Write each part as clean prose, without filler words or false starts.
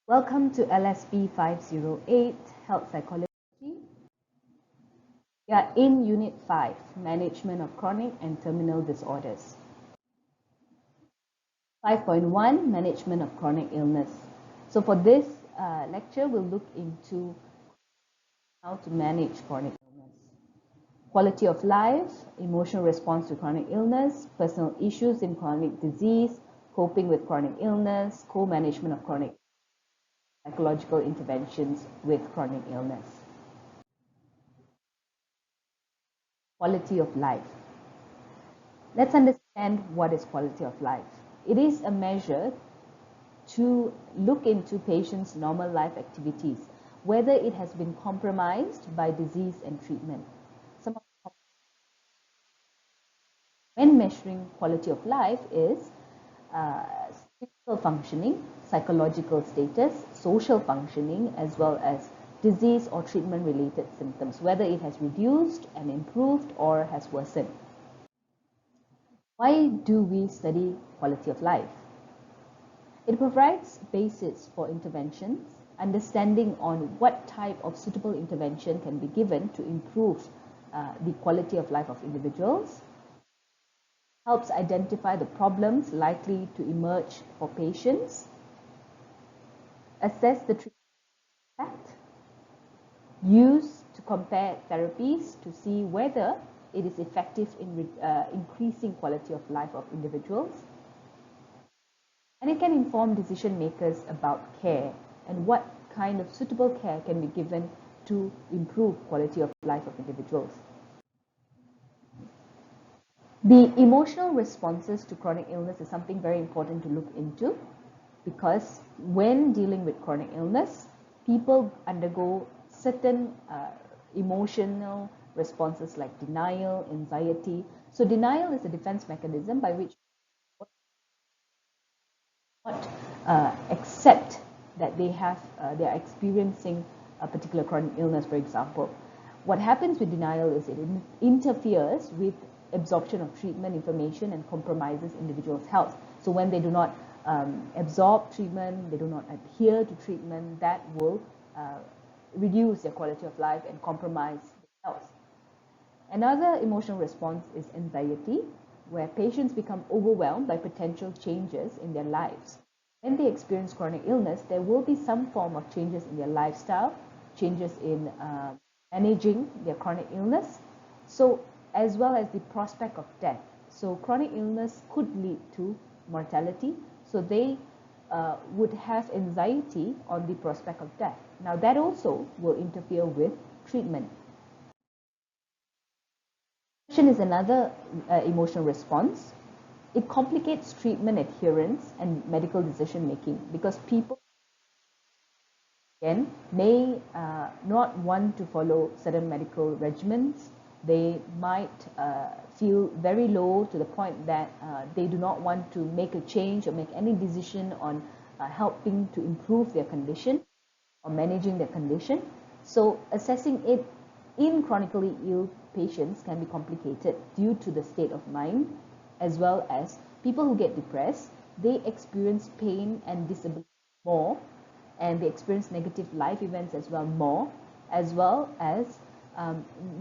Welcome to LSP508 Health Psychology. We are in Unit 5, Management of Chronic and Terminal Disorders. 5.1, Management of Chronic Illness. So for this lecture, we'll look into how to manage chronic illness. Quality of life, emotional response to chronic illness, personal issues in chronic disease, coping with chronic illness, co-management of chronic psychological interventions with chronic illness. Quality of life. Let's understand what is quality of life. It is a measure to look into patients' normal life activities, whether it has been compromised by disease and treatment. When measuring quality of life is physical functioning, psychological status, social functioning, as well as disease or treatment-related symptoms, whether it has reduced and improved or has worsened. Why do we study quality of life? It provides basis for interventions, understanding on what type of suitable intervention can be given to improve the quality of life of individuals, helps identify the problems likely to emerge for patients, assess the treatment impact, use to compare therapies to see whether it is effective in increasing quality of life of individuals, and it can inform decision makers about care and what kind of suitable care can be given to improve quality of life of individuals. The emotional responses to chronic illness is something very important to look into, because when dealing with chronic illness, people undergo certain emotional responses like denial, anxiety. So denial is a defense mechanism by which not accept that they are experiencing a particular chronic illness, for example. What happens with denial is it interferes with absorption of treatment information and compromises individuals' health. So when they do not absorb treatment, they do not adhere to treatment, that will reduce their quality of life and compromise their health. Another emotional response is anxiety, where patients become overwhelmed by potential changes in their lives. When they experience chronic illness, there will be some form of changes in their lifestyle, changes in managing their chronic illness, so as well as the prospect of death. So chronic illness could lead to mortality, so they would have anxiety on the prospect of death. Now that also will interfere with treatment. Depression is another emotional response. It complicates treatment adherence and medical decision making, because people again may not want to follow certain medical regimens. They might feel very low to the point that they do not want to make a change or make any decision on helping to improve their condition or managing their condition. So assessing it in chronically ill patients can be complicated due to the state of mind, as well as people who get depressed, they experience pain and disability more, and they experience negative life events as well as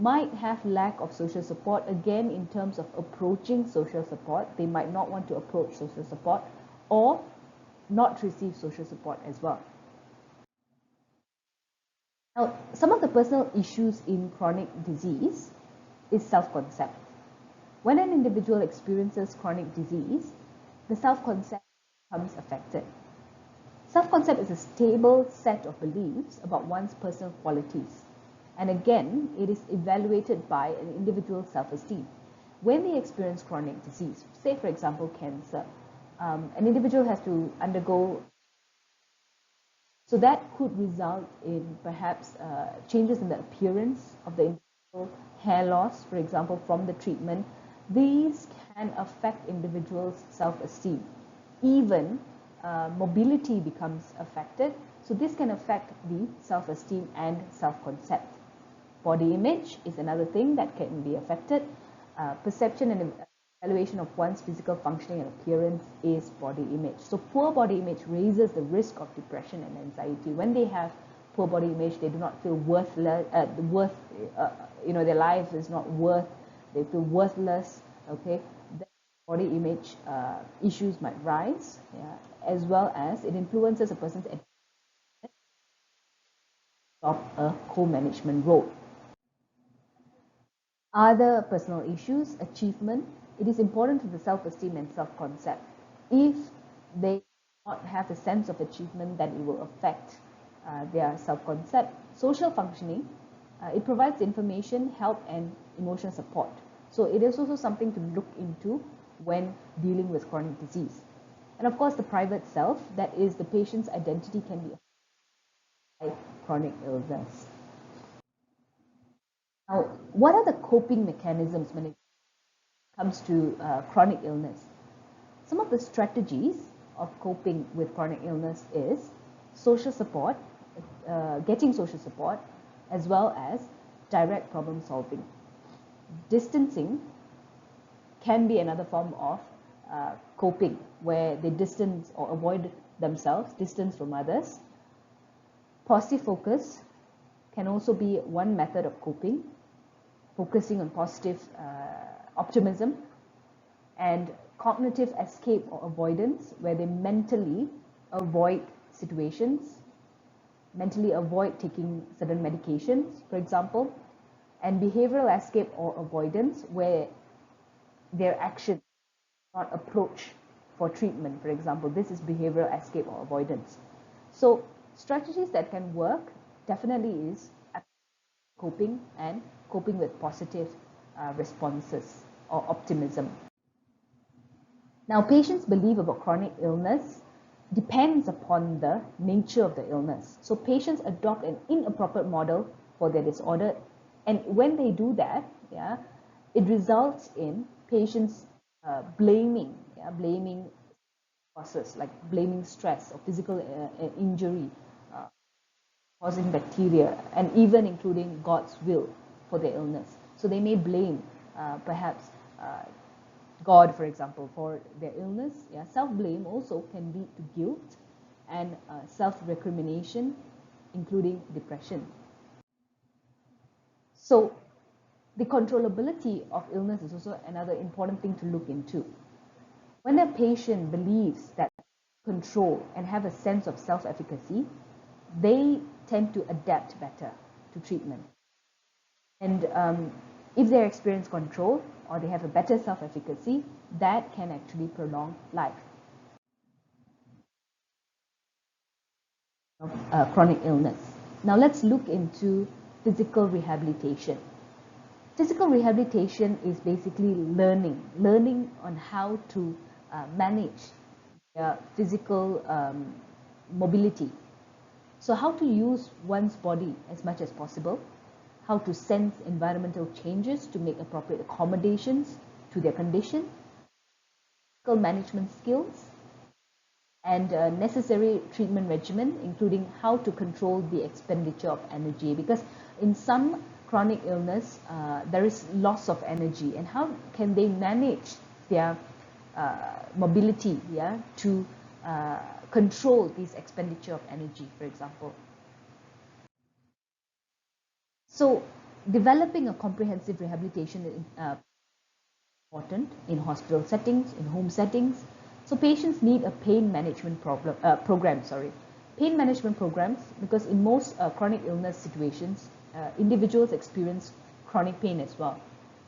might have lack of social support. Again, in terms of approaching social support, they might not want to approach social support or not receive social support as well. Now, some of the personal issues in chronic disease is self-concept. When an individual experiences chronic disease, the self-concept becomes affected. Self-concept is a stable set of beliefs about one's personal qualities. And again, it is evaluated by an individual's self-esteem. When they experience chronic disease, say for example cancer, an individual has to undergo, so that could result in perhaps changes in the appearance of the individual, hair loss, for example, from the treatment. These can affect individuals' self-esteem. Even mobility becomes affected. So this can affect the self-esteem and self-concept. Body image is another thing that can be affected. Perception and evaluation of one's physical functioning and appearance is body image. So poor body image raises the risk of depression and anxiety. When they have poor body image, they do not feel their life is not worth, they feel worthless, okay? Then body image issues might rise, yeah, as well as it influences a person's of a co-management role. Other personal issues, achievement, it is important to the self-esteem and self-concept. If they do not have a sense of achievement, then it will affect their self-concept. Social functioning, it provides information, help, and emotional support. So it is also something to look into when dealing with chronic disease. And of course, the private self, that is the patient's identity can be affected by chronic illness. Now, what are the coping mechanisms when it comes to chronic illness? Some of the strategies of coping with chronic illness is social support, getting social support, as well as direct problem solving. Distancing can be another form of coping, where they distance or avoid themselves, distance from others. Positive focus can also be one method of coping, focusing on positive optimism. And cognitive escape or avoidance, where they mentally avoid situations, mentally avoid taking certain medications, for example. And behavioral escape or avoidance, where their actions not approach for treatment, for example. This is behavioral escape or avoidance. So strategies that can work definitely is coping and coping with positive responses or optimism. Now, patients' belief about chronic illness depends upon the nature of the illness. So patients adopt an inappropriate model for their disorder, and when they do that, yeah, it results in patients blaming causes, like blaming stress or physical injury, causing bacteria, and even including God's will for their illness. So they may blame perhaps God, for example, for their illness. Yeah, self-blame also can lead to guilt and self-recrimination, including depression. So the controllability of illness is also another important thing to look into. When a patient believes that control and have a sense of self-efficacy, they tend to adapt better to treatment. And if they experience control or they have a better self-efficacy, that can actually prolong life. Chronic illness. Now let's look into physical rehabilitation. Physical rehabilitation is basically learning on how to manage physical mobility. So how to use one's body as much as possible, how to sense environmental changes to make appropriate accommodations to their condition, physical management skills, and necessary treatment regimen, including how to control the expenditure of energy. Because in some chronic illness, there is loss of energy, and how can they manage their mobility, yeah, to control this expenditure of energy, for example. So developing a comprehensive rehabilitation is important in hospital settings, in home settings. So patients need a pain management program. Pain management programs, because in most chronic illness situations, individuals experience chronic pain as well.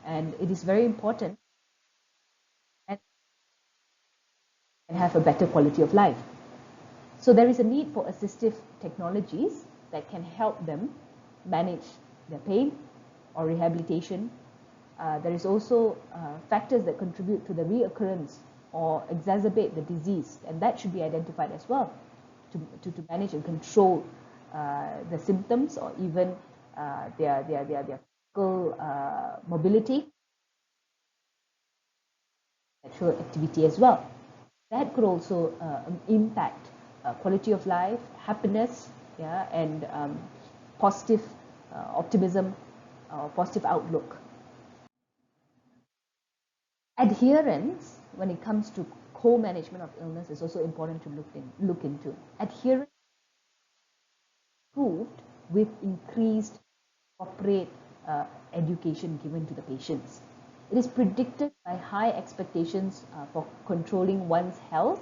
And it is very important and have a better quality of life. So there is a need for assistive technologies that can help them manage their pain or rehabilitation. There is also factors that contribute to the reoccurrence or exacerbate the disease, and that should be identified as well to manage and control the symptoms or even their physical mobility, sexual activity as well. That could also impact quality of life, happiness, yeah, and positive optimism, positive outlook. Adherence, when it comes to co-management of illness, is also important to look into. Adherence improved with increased corporate education given to the patients. It is predicted by high expectations for controlling one's health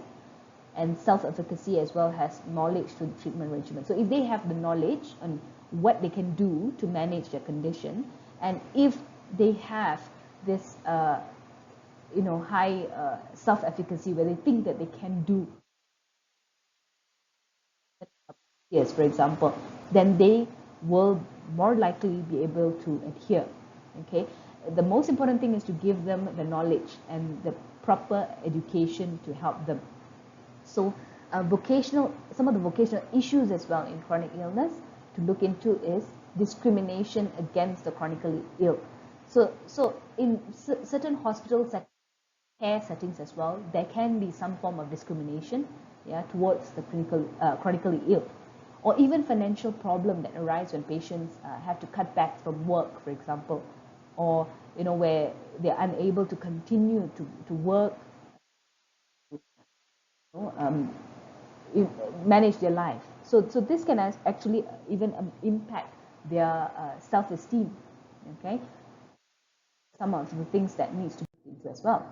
and self-efficacy, as well as knowledge to the treatment regimen. So if they have the knowledge on what they can do to manage their condition, and if they have this high self-efficacy where they think that they can do, yes, for example, then they will more likely be able to adhere. Okay, the most important thing is to give them the knowledge and the proper education to help them. So some of the vocational issues as well in chronic illness to look into is discrimination against the chronically ill. So in certain hospital care settings as well, there can be some form of discrimination, yeah, towards the chronically ill, or even financial problem that arise when patients have to cut back from work, for example, or where they're unable to continue to work, manage their life. So this can actually even impact their self-esteem. Okay, some of the things that needs to be into as well.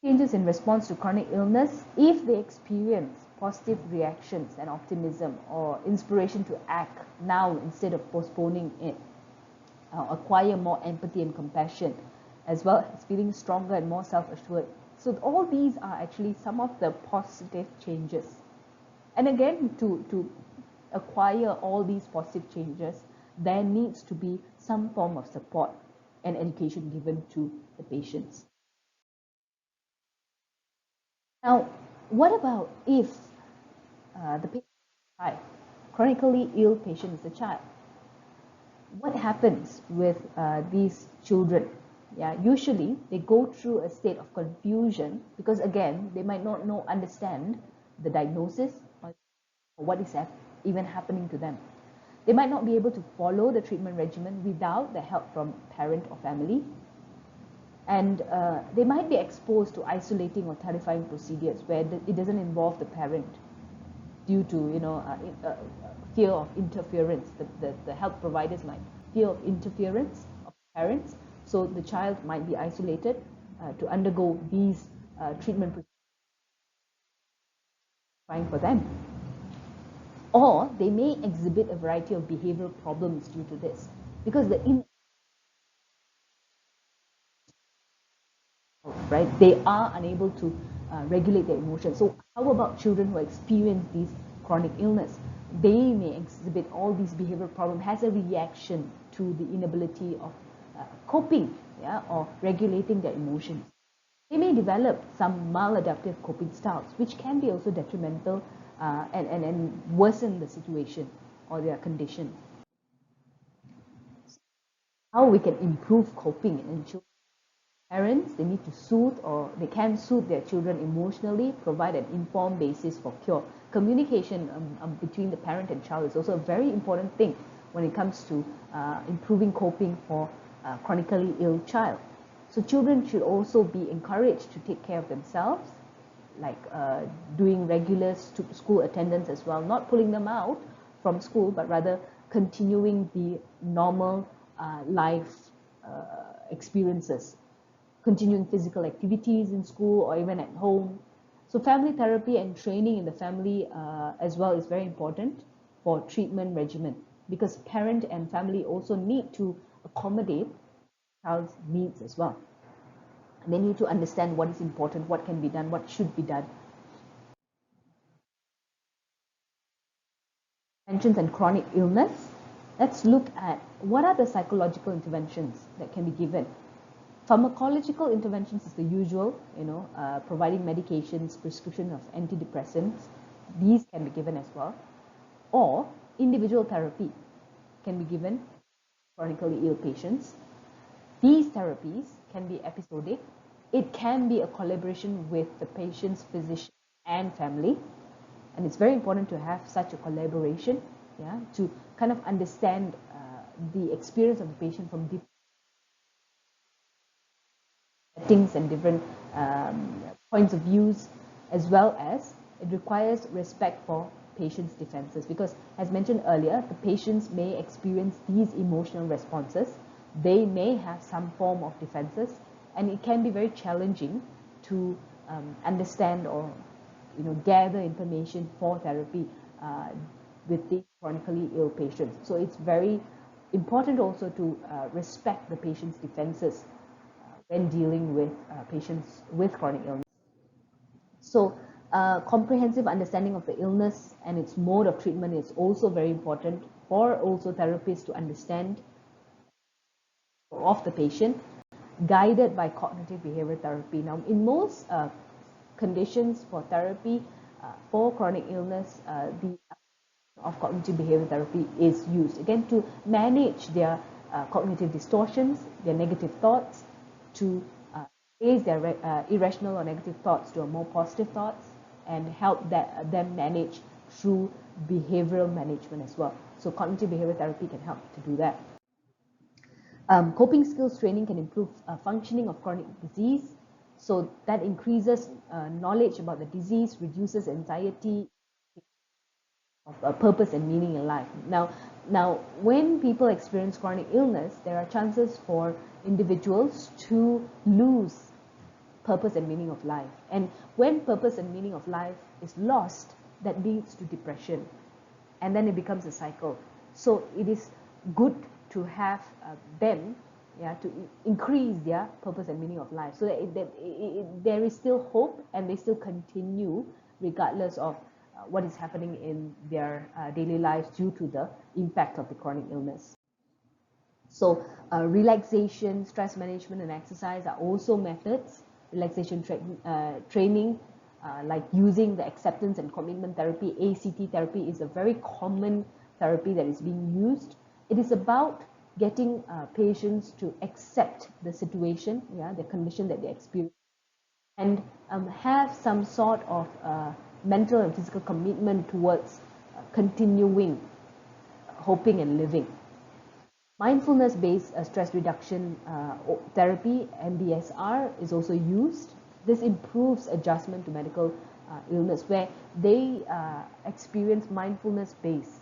Changes in response to chronic illness, if they experience positive reactions and optimism or inspiration to act now instead of postponing it, acquire more empathy and compassion, as well as feeling stronger and more self-assured. So all these are actually some of the positive changes. And again, to acquire all these positive changes, there needs to be some form of support and education given to the patients. Now, what about if the patient is a child, chronically ill patient is a child? What happens with these children? Yeah, usually they go through a state of confusion because again, they might not understand the diagnosis or what is even happening to them. They might not be able to follow the treatment regimen without the help from parent or family. And they might be exposed to isolating or terrifying procedures where it doesn't involve the parent due to fear of interference. The health providers might fear of interference of parents, so the child might be isolated to undergo these treatment procedures for them. Or they may exhibit a variety of behavioral problems due to this because they are unable to regulate their emotions. So how about children who experience these chronic illness? They may exhibit all these behavioral problems as a reaction to the inability of coping, yeah, or regulating their emotions. They may develop some maladaptive coping styles, which can be also detrimental and worsen the situation or their condition. How we can improve coping in children? Parents, they need to soothe or they can soothe their children emotionally, provide an informed basis for cure. Communication between the parent and child is also a very important thing when it comes to improving coping for chronically ill child. So children should also be encouraged to take care of themselves, like doing regular school attendance as well, not pulling them out from school, but rather continuing the normal life experiences, continuing physical activities in school or even at home. So family therapy and training in the family as well is very important for treatment regimen, because parent and family also need to accommodate child's needs as well. And they need to understand what is important, what can be done, what should be done. Interventions and chronic illness. Let's look at what are the psychological interventions that can be given. Pharmacological interventions is the usual, providing medications, prescription of antidepressants. These can be given as well. Or individual therapy can be given chronically ill patients. These therapies can be episodic. It can be a collaboration with the patient's physician and family. And it's very important to have such a collaboration, yeah, to kind of understand the experience of the patient from different settings and different points of views, as well as it requires respect for patients' defenses, because as mentioned earlier, the patients may experience these emotional responses. They may have some form of defenses, and it can be very challenging to understand or gather information for therapy with the chronically ill patients. So it's very important also to respect the patient's defenses when dealing with patients with chronic illness. So comprehensive understanding of the illness and its mode of treatment is also very important for also therapists to understand of the patient, guided by cognitive behavior therapy. Now, in most conditions for therapy for chronic illness, the of cognitive behavior therapy is used, again, to manage their cognitive distortions, their negative thoughts, to raise their irrational or negative thoughts to a more positive thoughts, and help them manage through behavioral management as well. So cognitive behavior therapy can help to do that. Coping skills training can improve functioning of chronic disease. So that increases knowledge about the disease, reduces anxiety, of purpose and meaning in life. Now, when people experience chronic illness, there are chances for individuals to lose purpose and meaning of life. And when purpose and meaning of life is lost, that leads to depression. And then it becomes a cycle. So it is good to have them to increase their purpose and meaning of life, so that there is still hope and they still continue regardless of what is happening in their daily lives due to the impact of the chronic illness. So relaxation, stress management, and exercise are also methods. Relaxation training, like using the acceptance and commitment therapy, ACT therapy, is a very common therapy that is being used. It is about getting patients to accept the situation, the condition that they experience, and have some sort of mental and physical commitment towards continuing hoping and living. Mindfulness-based stress reduction therapy, MBSR, is also used. This improves adjustment to medical illness, where they experience mindfulness-based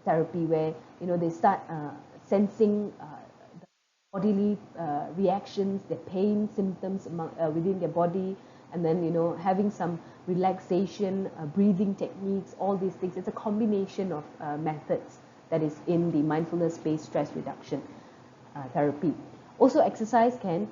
therapy, where they start sensing the bodily reactions, their pain symptoms within their body, and then having some relaxation, breathing techniques, all these things. It's a combination of methods that is in the mindfulness-based stress reduction therapy. Also, exercise can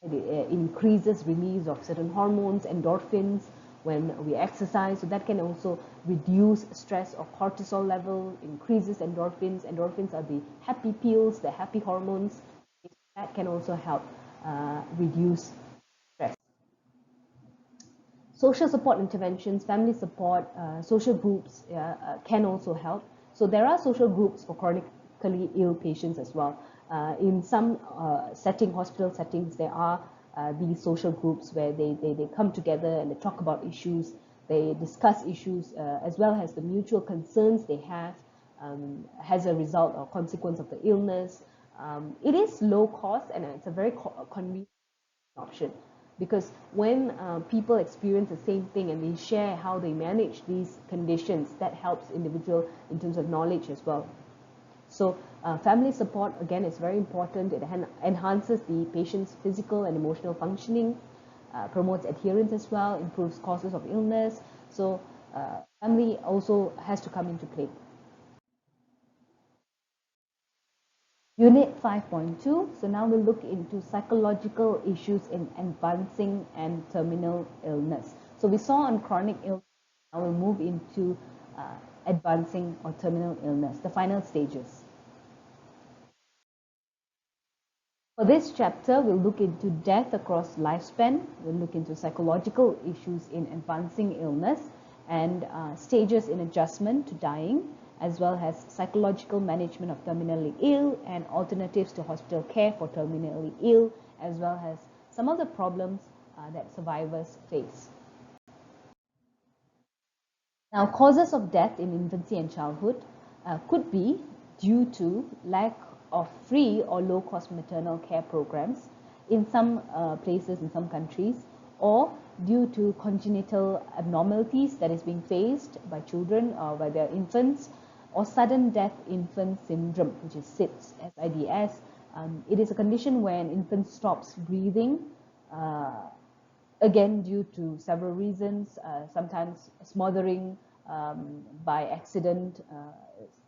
increases release of certain hormones, endorphins, when we exercise. So that can also reduce stress or cortisol level, increases endorphins. Endorphins are the happy pills, the happy hormones. That can also help reduce stress. Social support interventions, family support, social groups can also help. So there are social groups for chronically ill patients as well. In some hospital settings, there are these social groups where they come together and they talk about issues, they discuss issues, as well as the mutual concerns they have as a result or consequence of the illness. It is low cost and it's a very convenient option, because when people experience the same thing and they share how they manage these conditions, that helps individual in terms of knowledge as well. So family support, again, is very important. It enhances the patient's physical and emotional functioning, promotes adherence as well, improves causes of illness. So family also has to come into play. Unit 5.2, so now we'll look into psychological issues in advancing and terminal illness. So we saw on chronic illness, now we'll move into advancing or terminal illness, the final stages. For this chapter, we'll look into death across lifespan, we'll look into psychological issues in advancing illness, and stages in adjustment to dying, as well as psychological management of terminally ill and alternatives to hospital care for terminally ill, as well as some of the problems that survivors face. Now, causes of death in infancy and childhood could be due to lack of free or low-cost maternal care programs in some places, in some countries, or due to congenital abnormalities that is being faced by children or by their infants, or sudden death infant syndrome, which is SIDS, SIDS. It is a condition where an infant stops breathing, again due to several reasons, sometimes smothering by accident.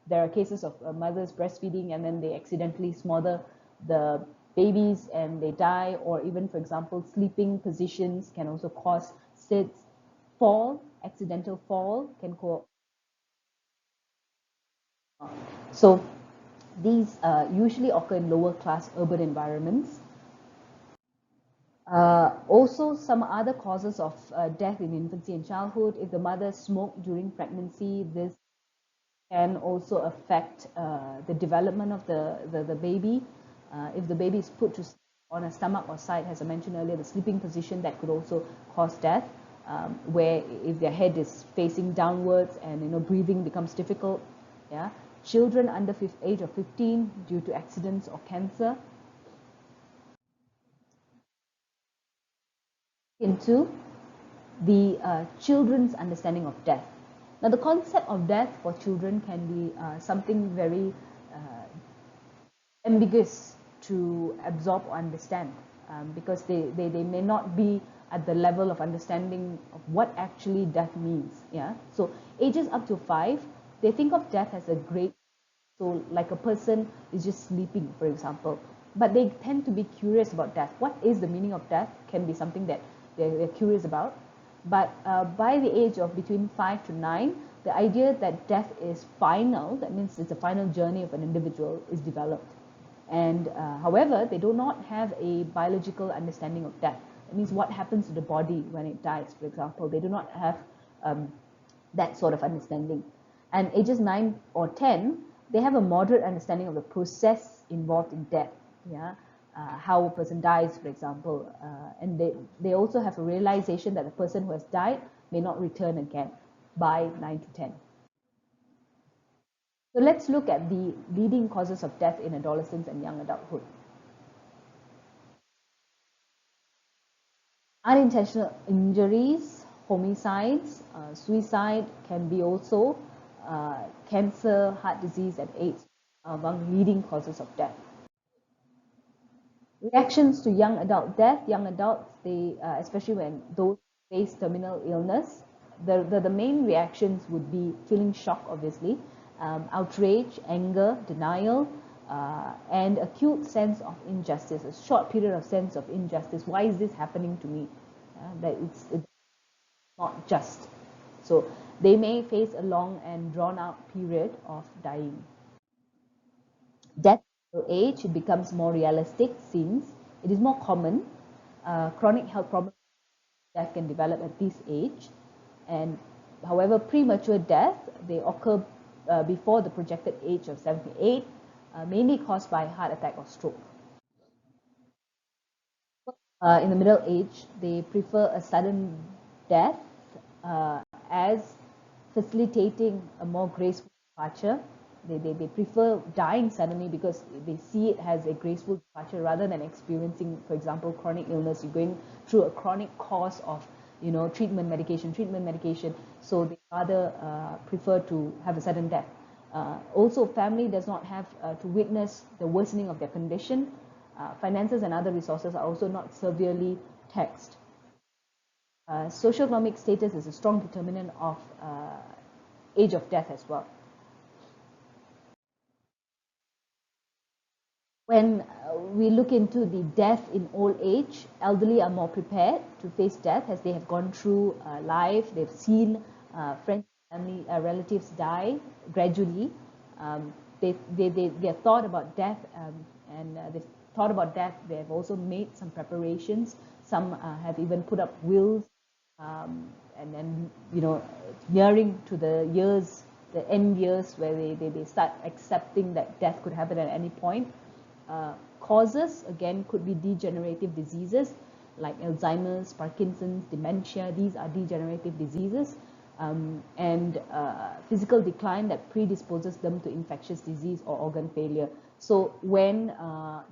There are cases of mothers breastfeeding and then they accidentally smother the babies and they die, or even, for example, sleeping positions can also cause SIDS. Fall, accidental fall can cause. So these usually occur in lower class urban environments. Also, some other causes of death in infancy and childhood. If the mother smoked during pregnancy, this can also affect the development of the baby. If the baby is put to on a stomach or side, as I mentioned earlier, the sleeping position, that could also cause death, where if their head is facing downwards and breathing becomes difficult. Yeah, children under age of 15 due to accidents or cancer. Into the children's understanding of death. Now, the concept of death for children can be something very ambiguous to absorb or understand, because they may not be at the level of understanding of what actually death means. Yeah, so ages up to 5, they think of death as a great, so like a person is just sleeping, for example, but they tend to be curious about death. What is the meaning of death can be something that they're curious about. But by the age of between 5 to 9, the idea that death is final, that means it's a final journey of an individual, is developed. And however, they do not have a biological understanding of death. That means what happens to the body when it dies, for example. They do not have that sort of understanding. And ages 9 or 10, they have a moderate understanding of the process involved in death. Yeah, how a person dies, for example, and they also have a realization that the person who has died may not return again by 9 to 10. So let's look at the leading causes of death in adolescence and young adulthood. Unintentional injuries, homicides, suicide can be also cancer, heart disease, and AIDS among leading causes of death. Reactions to young adult death. Young adults, they especially when those face terminal illness, the main reactions would be feeling shock, obviously, outrage, anger, denial, and acute sense of injustice, a short period of sense of injustice. Why is this happening to me? That it's not just. So they may face a long and drawn out period of dying. Death with age, it becomes more realistic since it is more common. Chronic health problems that can develop at this age. And however, premature death, they occur before the projected age of 78, mainly caused by heart attack or stroke. In the middle age, they prefer a sudden death as facilitating a more graceful departure. They prefer dying suddenly because they see it as a graceful departure rather than experiencing, for example, chronic illness. You're going through a chronic course of treatment, medication. So they rather prefer to have a sudden death. Also, family does not have to witness the worsening of their condition. Finances and other resources are also not severely taxed. Socioeconomic status is a strong determinant of age of death as well. When we look into the death in old age, elderly are more prepared to face death as they have gone through life. They've seen friends, family, relatives die gradually. They have thought about death, and they've thought about death. They have also made some preparations. Some have even put up wills, and then nearing to the years, the end years, where they start accepting that death could happen at any point. Causes, again, could be degenerative diseases like Alzheimer's, Parkinson's, dementia. These are degenerative diseases, and physical decline that predisposes them to infectious disease or organ failure. So when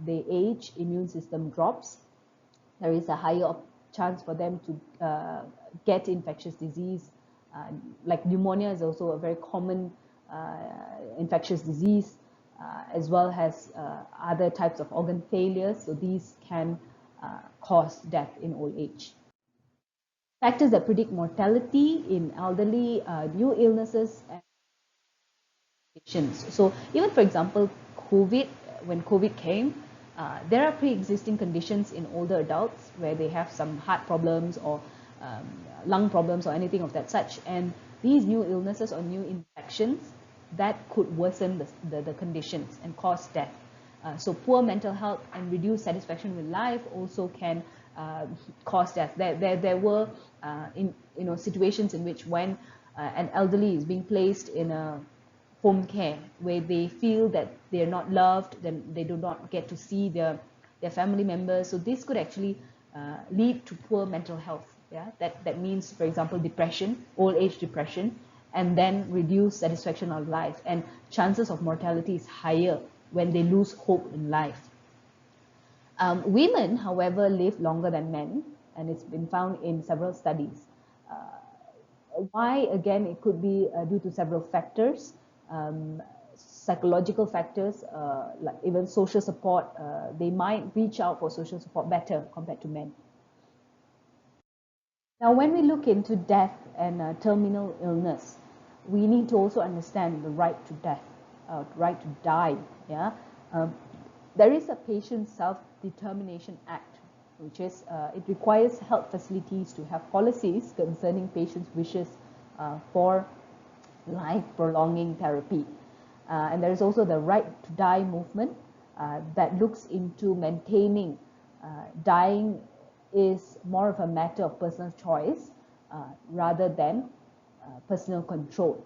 they age, immune system drops, there is a higher chance for them to get infectious disease. Like pneumonia is also a very common infectious disease, as well as other types of organ failures. So these can cause death in old age. Factors that predict mortality in elderly, new illnesses and conditions. So even for example, COVID, when COVID came, there are pre-existing conditions in older adults where they have some heart problems or lung problems or anything of that such. And these new illnesses or new infections that could worsen the conditions and cause death. So poor mental health and reduced satisfaction with life also can cause death. There were situations in which when an elderly is being placed in a home care where they feel that they're not loved, then they do not get to see their family members. So this could actually lead to poor mental health. Yeah, that means, for example, depression, old age depression, and then reduced satisfaction of life, and chances of mortality is higher when they lose hope in life. Women, however, live longer than men, and it's been found in several studies. Why? Again, it could be due to several factors, psychological factors, like even social support. They might reach out for social support better compared to men. Now, when we look into death and terminal illness, we need to also understand the right to death, right to die. Yeah, there is a Patient Self-Determination Act, which is it requires health facilities to have policies concerning patients' wishes for life-prolonging therapy. And there is also the Right to Die movement that looks into maintaining dying is more of a matter of personal choice rather than personal control.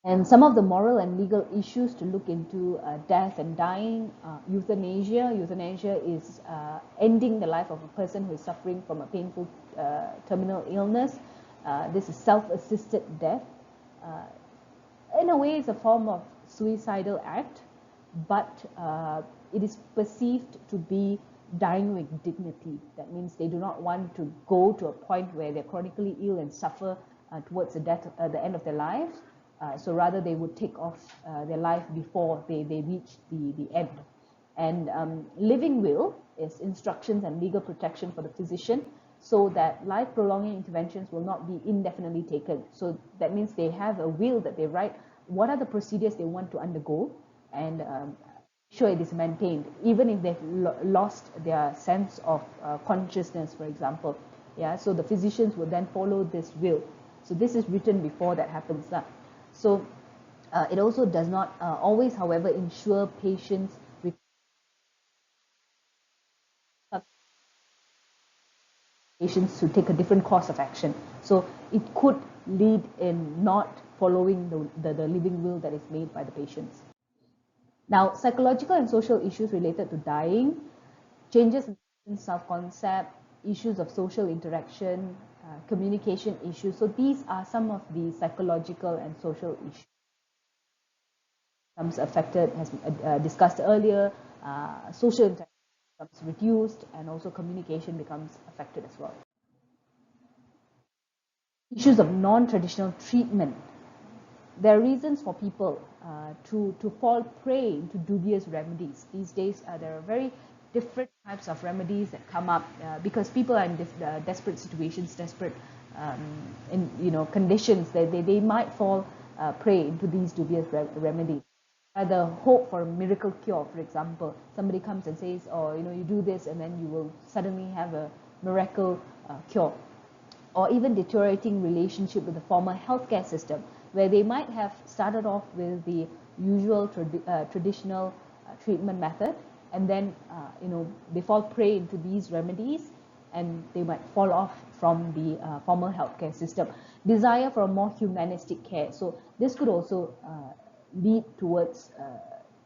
And some of the moral and legal issues to look into death and dying, euthanasia. Euthanasia is ending the life of a person who is suffering from a painful terminal illness. This is self-assisted death. In a way, it's a form of suicidal act, but it is perceived to be dying with dignity. That means they do not want to go to a point where they're chronically ill and suffer towards the end of their lives. So rather they would take off their life before they reach the end. And living will is instructions and legal protection for the physician so that life-prolonging interventions will not be indefinitely taken. So that means they have a will that they write what are the procedures they want to undergo, and sure it is maintained, even if they've lost their sense of consciousness, for example. Yeah, so the physicians will then follow this will. So this is written before that happens. So it also does not always, however, ensure patients with patients to take a different course of action. So it could lead in not following the living will that is made by the patients. Now, psychological and social issues related to dying, changes in self-concept, issues of social interaction, communication issues. So these are some of the psychological and social issues. Becomes affected, as discussed earlier, social interaction becomes reduced, and also communication becomes affected as well. Issues of non-traditional treatment. There are reasons for people to fall prey to dubious remedies. These days, there are very different types of remedies that come up because people are in desperate situations, desperate conditions. They might fall prey into these dubious remedies. The hope for a miracle cure, for example, somebody comes and says, "Oh, you do this, and then you will suddenly have a miracle cure." Or even deteriorating relationship with the former healthcare system, where they might have started off with the usual traditional treatment method, and then they fall prey into these remedies, and they might fall off from the former healthcare system. Desire for a more humanistic care. So this could also lead towards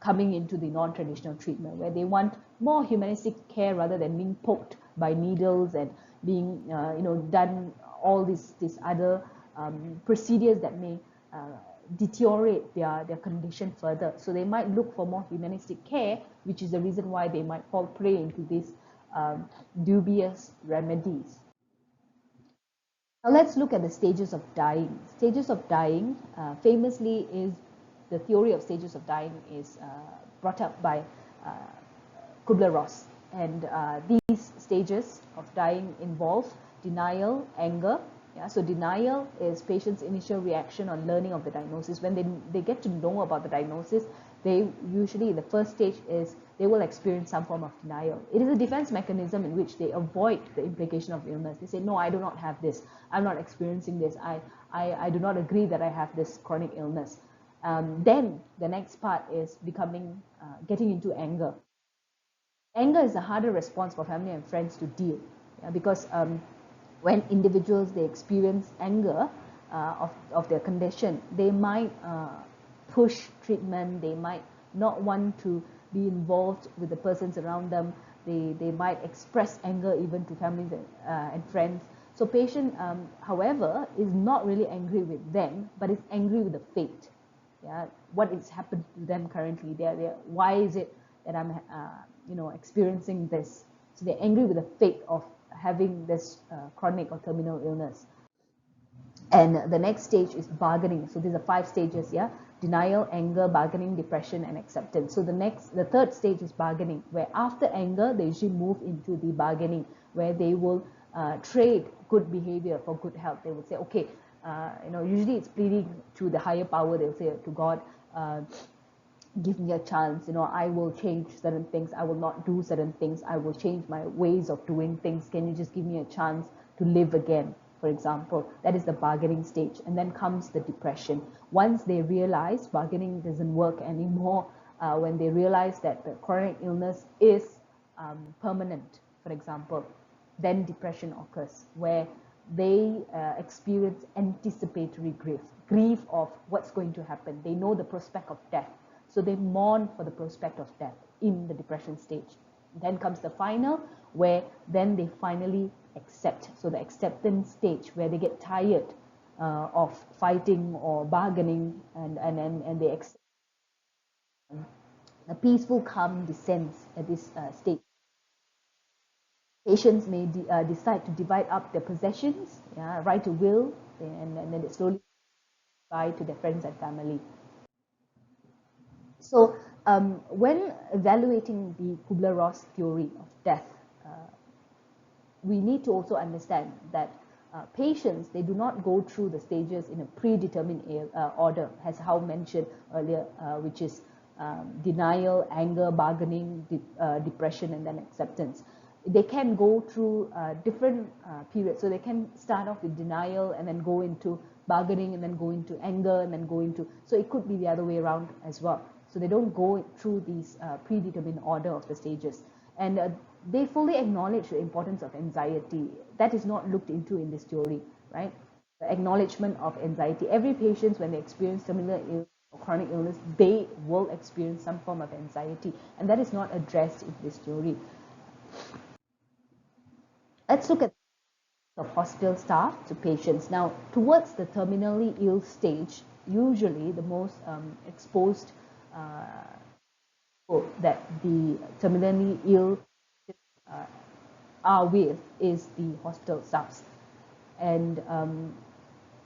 coming into the non-traditional treatment, where they want more humanistic care rather than being poked by needles and being done all these other procedures that may deteriorate their condition further. So they might look for more humanistic care, which is the reason why they might fall prey into these dubious remedies. Now let's look at the stages of dying. Stages of dying, famously, is the theory of stages of dying is brought up by uh, Kubler-Ross. And these stages of dying involve denial, anger. Yeah, so denial is patient's initial reaction on learning of the diagnosis. When they get to know about the diagnosis, they usually, the first stage is they will experience some form of denial. It is a defense mechanism in which they avoid the implication of illness. They say, no, I do not have this. I'm not experiencing this. I do not agree that I have this chronic illness. Then the next part is getting into anger. Anger is a harder response for family and friends to deal, yeah, because when individuals, they experience anger of their condition, they might push treatment, they might not want to be involved with the persons around them, they might express anger even to families and friends. So patient, however, is not really angry with them, but is angry with the fate. Yeah, what is happened to them currently? Why is it that I'm experiencing this? So they're angry with the fate of having this chronic or terminal illness. And the next stage is bargaining. So these are 5 stages, yeah? Denial, anger, bargaining, depression, and acceptance. So the third stage is bargaining, where after anger, they usually move into the bargaining, where they will trade good behavior for good health. They will say, okay, usually it's pleading to the higher power. They'll say to God, give me a chance, I will change certain things, I will not do certain things, I will change my ways of doing things, can you just give me a chance to live again, for example. That is the bargaining stage. And then comes the depression. Once they realize bargaining doesn't work anymore, when they realize that the chronic illness is permanent, for example, then depression occurs, where they experience anticipatory grief of what's going to happen. They know the prospect of death, so they mourn for the prospect of death in the depression stage. Then comes the final, where then they finally accept. So the acceptance stage, where they get tired of fighting or bargaining, and they accept. A peaceful calm descends at this stage. Patients may decide to divide up their possessions, yeah, write a will, and then they slowly buy to their friends and family. So when evaluating the Kubler-Ross theory of death, we need to also understand that patients, they do not go through the stages in a predetermined order, as Hao mentioned earlier, which is denial, anger, bargaining, depression, and then acceptance. They can go through different periods. So they can start off with denial and then go into bargaining and then go into anger and then go into, so it could be the other way around as well. So they don't go through these predetermined order of the stages. And they fully acknowledge the importance of anxiety. That is not looked into in this theory, right? The acknowledgement of anxiety. Every patient, when they experience terminal illness or chronic illness, they will experience some form of anxiety, and that is not addressed in this theory. Let's look at of hospital staff to patients. Now, towards the terminally ill stage, usually the most exposed that the terminally ill are with is the hospital staffs. And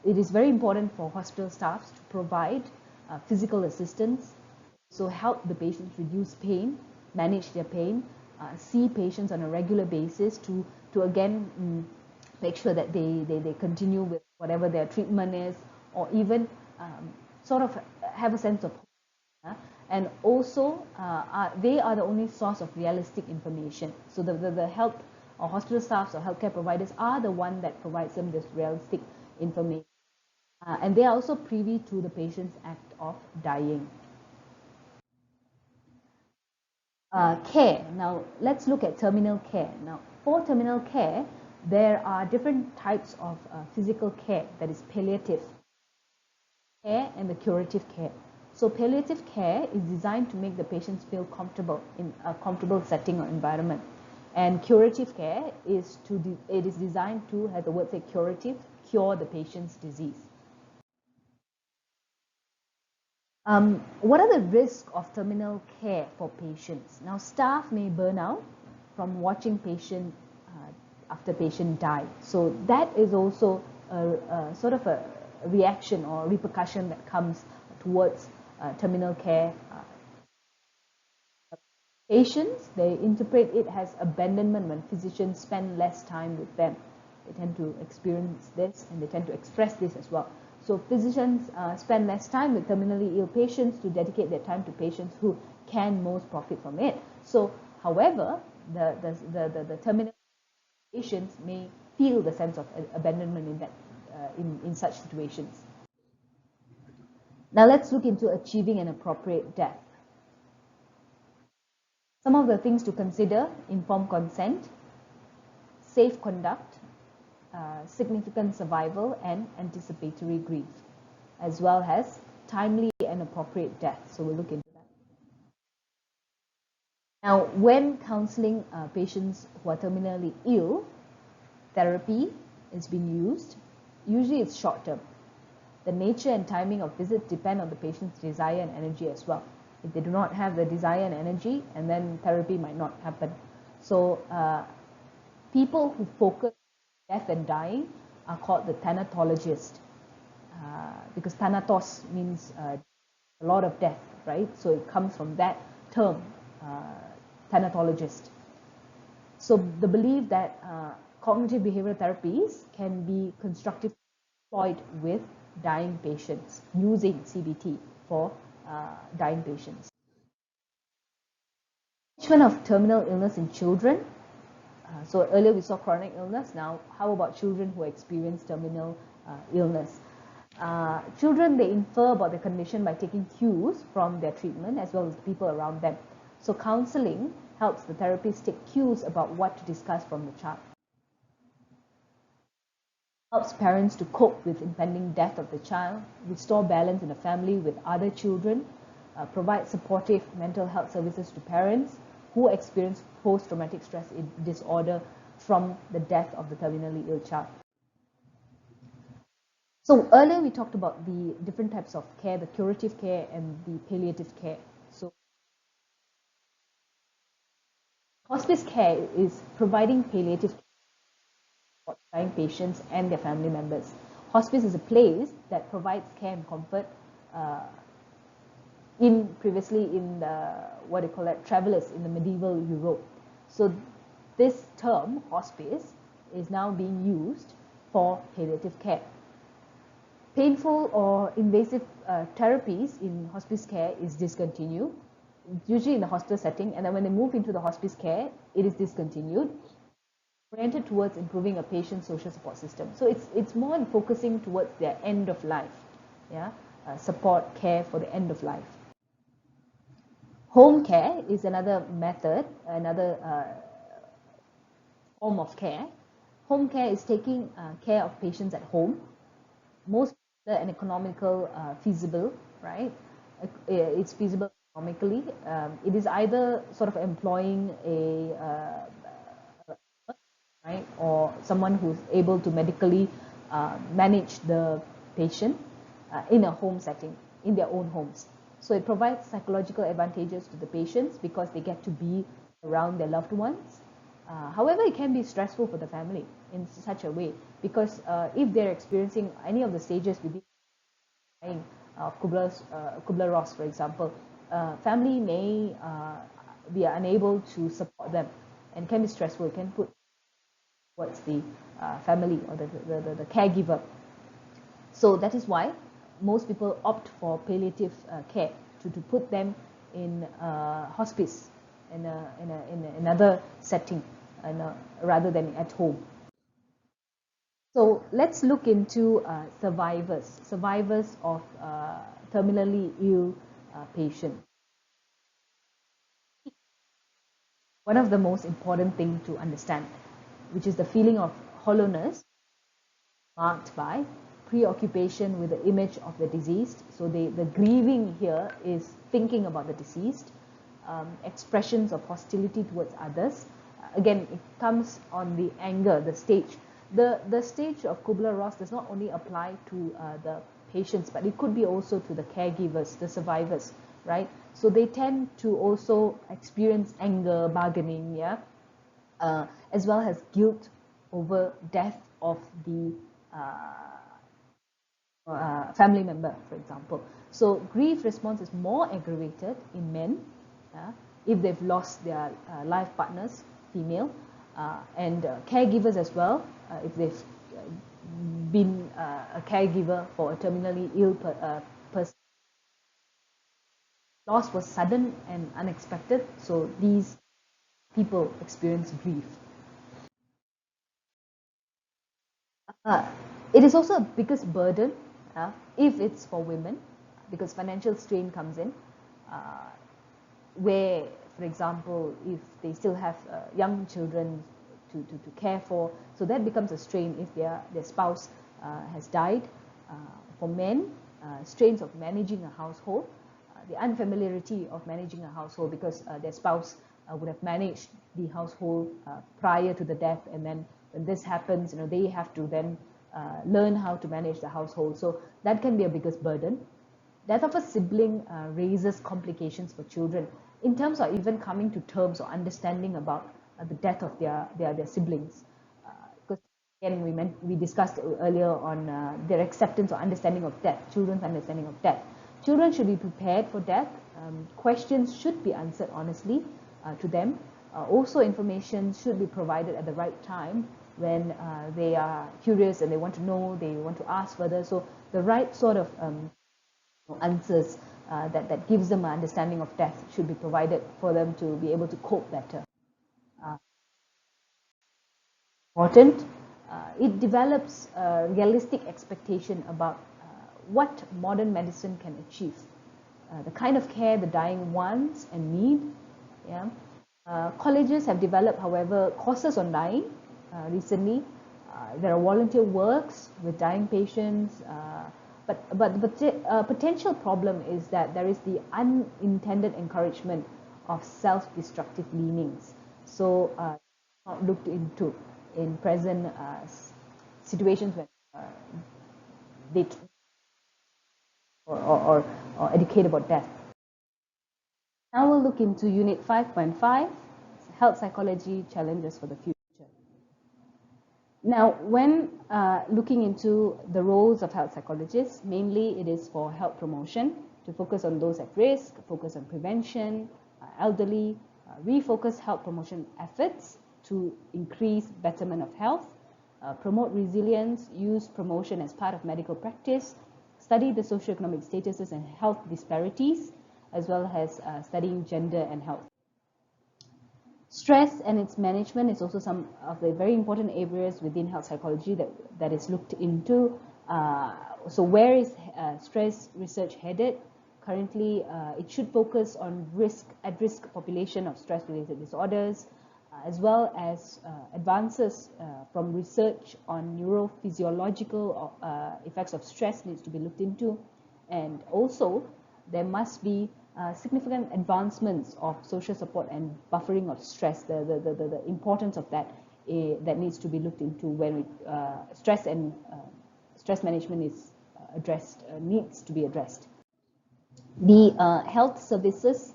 it is very important for hospital staffs to provide physical assistance, so help the patients reduce pain, manage their pain, see patients on a regular basis to again make sure that they continue with whatever their treatment is, or even sort of have a sense of hope. And also, they are the only source of realistic information. So the health or hospital staffs or healthcare providers are the one that provides them this realistic information. And they are also privy to the patient's act of dying. Care. Now, let's look at terminal care. Now, for terminal care, there are different types of physical care, that is palliative care and the curative care. So palliative care is designed to make the patients feel comfortable in a comfortable setting or environment. And curative care is it is designed to, as the word says, curative, cure the patient's disease. What are the risks of terminal care for patients? Now, staff may burn out from watching patient after patient die. So that is also a sort of a reaction or repercussion that comes towards terminal care. Patients, they interpret it as abandonment when physicians spend less time with them. They tend to experience this and they tend to express this as well. So physicians spend less time with terminally ill patients to dedicate their time to patients who can most profit from it. So, however, the terminal patients may feel the sense of abandonment in that in such situations. Now let's look into achieving an appropriate death. Some of the things to consider: informed consent, safe conduct, significant survival, and anticipatory grief, as well as timely and appropriate death. So we'll look into that. Now, when counseling patients who are terminally ill, therapy is being used. Usually it's short term. The nature and timing of visits depend on the patient's desire and energy as well. If they do not have the desire and energy, and then therapy might not happen. So people who focus on death and dying are called the thanatologist, because thanatos means a lot of death, right? So it comes from that term, thanatologist. So the belief that cognitive behavioral therapies can be constructively employed with dying patients using CBT for dying patients. Management of terminal illness in children. So earlier we saw chronic illness. Now, how about children who experience terminal illness? Children, they infer about the condition by taking cues from their treatment as well as the people around them. So counseling helps the therapist take cues about what to discuss from the child. Helps parents to cope with impending death of the child, restore balance in the family with other children, provide supportive mental health services to parents who experience post-traumatic stress disorder from the death of the terminally ill child. So earlier we talked about the different types of care, the curative care and the palliative care. So hospice care is providing palliative care for dying patients and their family members. Hospice is a place that provides care and comfort previously in the, what do you call that, travelers in the medieval Europe. So this term, hospice, is now being used for palliative care. Painful or invasive therapies in hospice care is discontinued, usually in the hospital setting, and then when they move into the hospice care, it is discontinued, oriented towards improving a patient's social support system. So it's more in focusing towards their end of life, yeah, support care for the end of life. Home care is another method, another form of care. Home care is taking care of patients at home, most and economical, feasible, right? It's feasible economically. It is either sort of employing a right, or someone who's able to medically manage the patient in a home setting, in their own homes. So it provides psychological advantages to the patients because they get to be around their loved ones. However, it can be stressful for the family in such a way because if they're experiencing any of the stages within dying of Kubler-Ross, for example, family may be unable to support them and can be stressful. It can put towards the family or the caregiver. So that is why most people opt for palliative care to put them in hospice in another setting rather than at home. So let's look into survivors of terminally ill patients. One of the most important things to understand, which is the feeling of hollowness marked by preoccupation with the image of the deceased. So the grieving here is thinking about the deceased, expressions of hostility towards others. Again, it comes on the anger, the stage. The stage of Kubler-Ross does not only apply to the patients, but it could be also to the caregivers, the survivors, right? So they tend to also experience anger, bargaining, yeah, as well as guilt over death of the family member, for example. So grief response is more aggravated in men if they've lost their life partners, female, and caregivers as well, if they've been a caregiver for a terminally ill person. Loss was sudden and unexpected, so these people experience grief. Uh, it is also a biggest burden if it's for women, because financial strain comes in, where, for example, if they still have young children to care for, so that becomes a strain if their spouse has died. For men, strains of managing a household, the unfamiliarity of managing a household because their spouse would have managed the household prior to the death, and then when this happens, they have to then learn how to manage the household. So that can be a biggest burden. Death of a sibling raises complications for children in terms of even coming to terms or understanding about the death of their siblings. Because again, we discussed earlier on their acceptance or understanding of death, children's understanding of death. Children should be prepared for death. Questions should be answered honestly to them. Also, information should be provided at the right time when they are curious and they want to know, they want to ask further. So the right sort of answers that gives them an understanding of death should be provided for them to be able to cope better. Important. It develops a realistic expectation about what modern medicine can achieve, the kind of care the dying wants and need. Yeah. Colleges have developed, however, courses on dying recently. There are volunteer works with dying patients, but the potential problem is that there is the unintended encouragement of self-destructive leanings. So not looked into in present situations when they or educate about death. Now we'll look into Unit 5.5, Health Psychology Challenges for the Future. Now, when looking into the roles of health psychologists, mainly it is for health promotion, to focus on those at risk, focus on prevention, elderly, refocus health promotion efforts to increase betterment of health, promote resilience, use promotion as part of medical practice, study the socioeconomic statuses and health disparities, as well as studying gender and health. Stress and its management is also some of the very important areas within health psychology that is looked into. So where is stress research headed? Currently, it should focus on at-risk population of stress-related disorders, as well as advances from research on neurophysiological effects of stress needs to be looked into. And also, there must be significant advancements of social support and buffering of stress, the importance of that that needs to be looked into when stress and stress management is addressed, needs to be addressed. The health services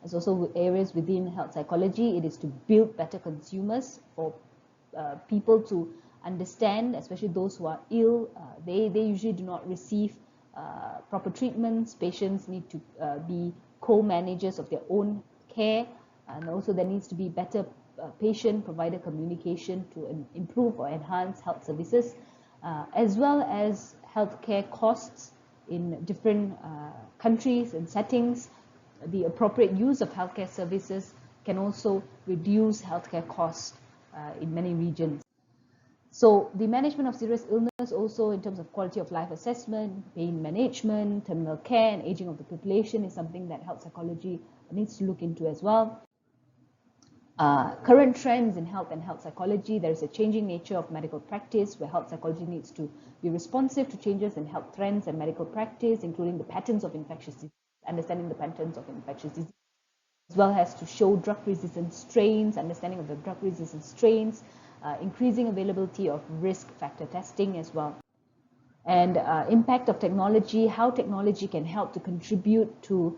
is also areas within health psychology. It is to build better consumers for people to understand, especially those who are ill. They usually do not receive proper treatments. Patients need to be co-managers of their own care, and also there needs to be better patient-provider communication to improve or enhance health services, as well as healthcare costs in different countries and settings. The appropriate use of healthcare services can also reduce healthcare costs in many regions. So the management of serious illness also in terms of quality of life assessment, pain management, terminal care, and aging of the population is something that health psychology needs to look into as well. Current trends in health and health psychology, there is a changing nature of medical practice where health psychology needs to be responsive to changes in health trends and medical practice, including the patterns of infectious disease, understanding the patterns of infectious disease, as well as to show drug-resistant strains, understanding of the drug-resistant strains, increasing availability of risk factor testing as well. And impact of technology, how technology can help to contribute to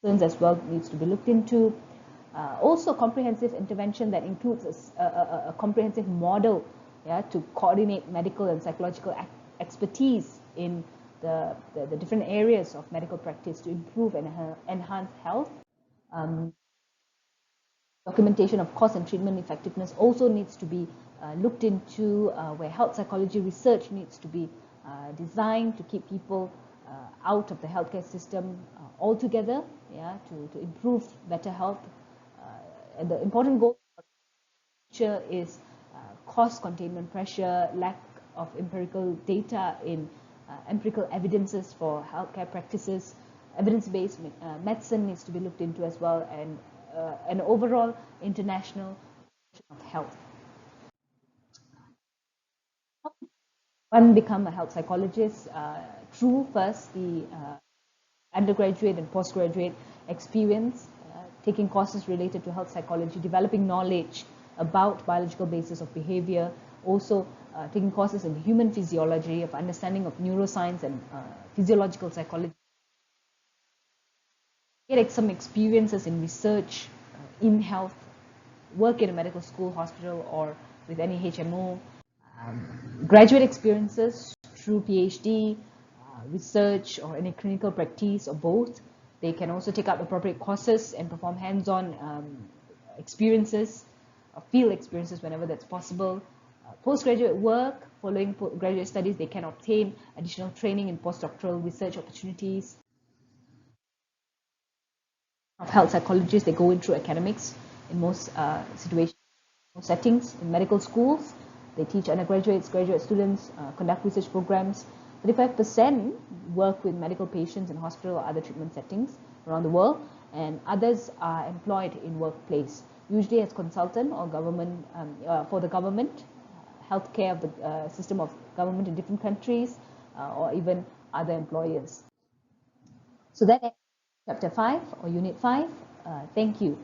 as well needs to be looked into. Also, comprehensive intervention that includes a comprehensive model, yeah, to coordinate medical and psychological expertise in the different areas of medical practice to improve and enhance health. Um, Documentation of cost and treatment effectiveness also needs to be looked into, where health psychology research needs to be designed to keep people out of the healthcare system altogether, yeah, to improve better health. And the important goal is cost containment pressure, lack of empirical data in empirical evidences for healthcare practices. Evidence-based medicine needs to be looked into as well, and an overall international of health. One become a health psychologist through first the undergraduate and postgraduate experience, taking courses related to health psychology, developing knowledge about biological basis of behavior, also taking courses in human physiology, of understanding of neuroscience and physiological psychology. Get some experiences in research, in health, work in a medical school, hospital, or with any HMO. Graduate experiences through PhD, research, or any clinical practice, or both. They can also take up appropriate courses and perform hands-on experiences, field experiences whenever that's possible. Postgraduate work, following graduate studies, they can obtain additional training in postdoctoral research opportunities. Of health psychologists, they go in through academics in most situations, most settings. In medical schools, they teach undergraduates, graduate students, conduct research programs. 35% work with medical patients in hospital or other treatment settings around the world, and others are employed in workplace, usually as consultant or government for the government, healthcare of the system of government in different countries, or even other employers. So that ends chapter 5 or unit 5. Thank you.